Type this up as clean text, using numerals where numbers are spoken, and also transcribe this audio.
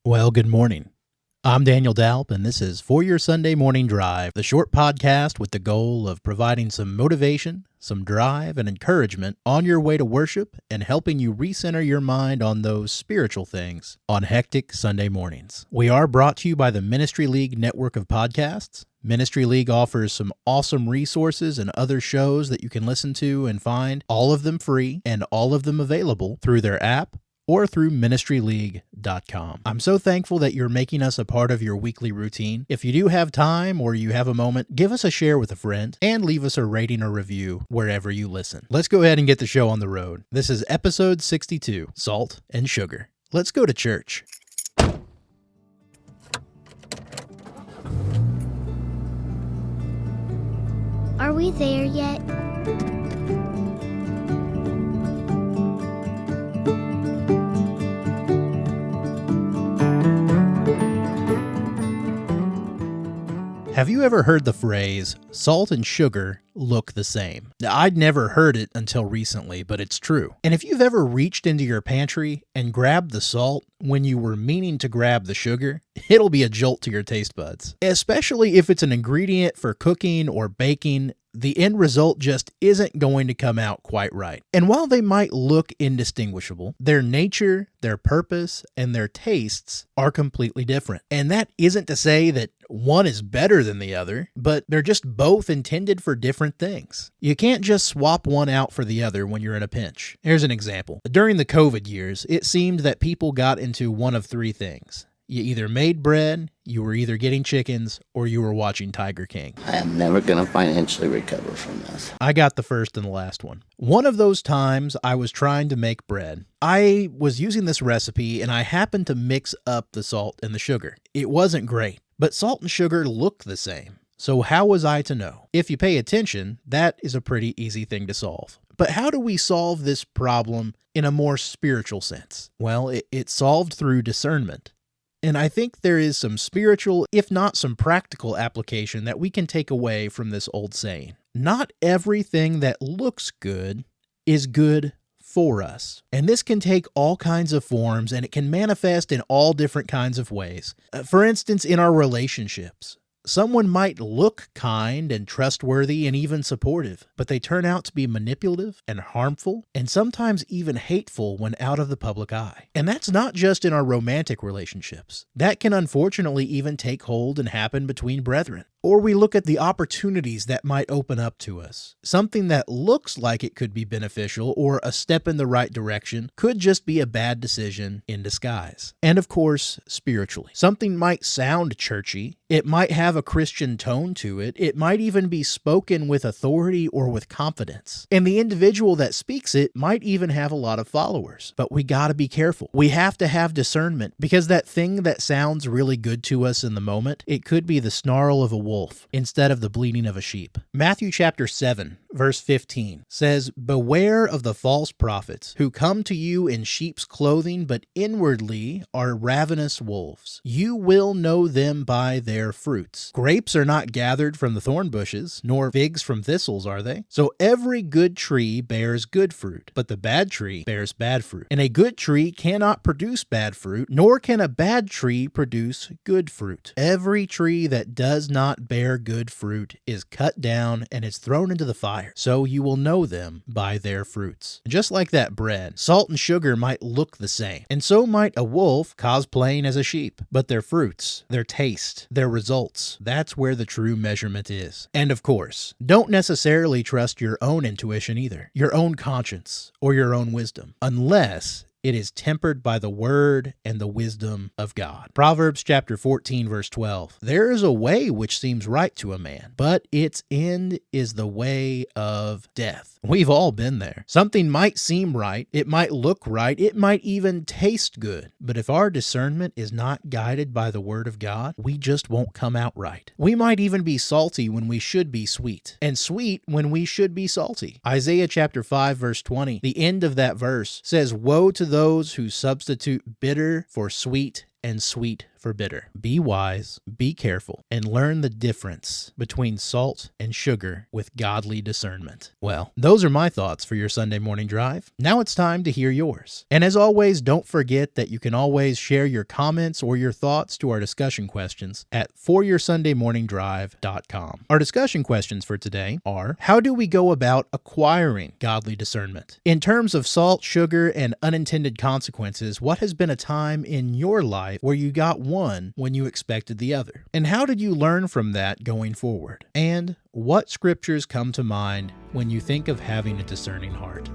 Well, good morning. I'm Daniel Dalp, and this is For Your Sunday Morning Drive, the short podcast with the goal of providing some motivation, some drive, and encouragement on your way to worship and helping you recenter your mind on those spiritual things on hectic Sunday mornings. We are brought to you by the Ministry League network of podcasts. Ministry League offers some awesome resources and other shows that you can listen to and find, all of them free and all of them available through their app or through ministryleague.com. I'm so thankful that you're making us a part of your weekly routine. If you do have time or you have a moment, give us a share with a friend and leave us a rating or review wherever you listen. Let's go ahead and get the show on the road. This is episode 62, Salt and Sugar. Let's go to church. Are we there yet? Have you ever heard the phrase, salt and sugar look the same? Now, I'd never heard it until recently, but it's true. And if you've ever reached into your pantry and grabbed the salt when you were meaning to grab the sugar, it'll be a jolt to your taste buds. Especially if it's an ingredient for cooking or baking, the end result just isn't going to come out quite right. And while they might look indistinguishable, their nature, their purpose, and their tastes are completely different. And that isn't to say that one is better than the other, but they're just both intended for different things. You can't just swap one out for the other when you're in a pinch. Here's an example. During the COVID years, it seemed that people got into one of three things. You either made bread, you were either getting chickens, or you were watching Tiger King. I am never going to financially recover from this. I got the first and the last one. One of those times I was trying to make bread. I was using this recipe and I happened to mix up the salt and the sugar. It wasn't great, but salt and sugar look the same. So how was I to know? If you pay attention, that is a pretty easy thing to solve. But how do we solve this problem in a more spiritual sense? Well, it's solved through discernment. And I think there is some spiritual, if not some practical application that we can take away from this old saying. Not everything that looks good is good for us. And this can take all kinds of forms and it can manifest in all different kinds of ways. For instance, in our relationships. Someone might look kind and trustworthy and even supportive, but they turn out to be manipulative and harmful and sometimes even hateful when out of the public eye. And that's not just in our romantic relationships. That can unfortunately even take hold and happen between brethren. Or we look at the opportunities that might open up to us. Something that looks like it could be beneficial or a step in the right direction could just be a bad decision in disguise. And of course, spiritually. Something might sound churchy. It might have a Christian tone to it. It might even be spoken with authority or with confidence. And the individual that speaks it might even have a lot of followers. But we gotta be careful. We have to have discernment because that thing that sounds really good to us in the moment, it could be the snarl of a wolf instead of the bleating of a sheep. Matthew chapter 7, verse 15 says, "Beware of the false prophets who come to you in sheep's clothing, but inwardly are ravenous wolves. You will know them by their fruits. Grapes are not gathered from the thorn bushes, nor figs from thistles, are they? So every good tree bears good fruit, but the bad tree bears bad fruit. And a good tree cannot produce bad fruit, nor can a bad tree produce good fruit. Every tree that does not bear good fruit is cut down and is thrown into the fire. So you will know them by their fruits." Just like that bread, salt and sugar might look the same, and so might a wolf cosplaying as a sheep. But their fruits, their taste, their results, that's where the true measurement is. And of course, don't necessarily trust your own intuition either, your own conscience, or your own wisdom, unless it is tempered by the word and the wisdom of God. Proverbs chapter 14, verse 12. "There is a way which seems right to a man, but its end is the way of death." We've all been there. Something might seem right, it might look right, it might even taste good, but if our discernment is not guided by the word of God, we just won't come out right. We might even be salty when we should be sweet, and sweet when we should be salty. Isaiah chapter 5, verse 20, the end of that verse says, "Woe to those who substitute bitter for sweet and sweet for bitter. Be wise, be careful, and learn the difference between salt and sugar with godly discernment. Well, those are my thoughts for your Sunday morning drive. Now it's time to hear yours. And as always, don't forget that you can always share your comments or your thoughts to our discussion questions at foryoursundaymorningdrive.com. Our discussion questions for today are: how do we go about acquiring godly discernment? In terms of salt, sugar, and unintended consequences, what has been a time in your life where you got one when you expected the other? And how did you learn from that going forward? And what scriptures come to mind when you think of having a discerning heart?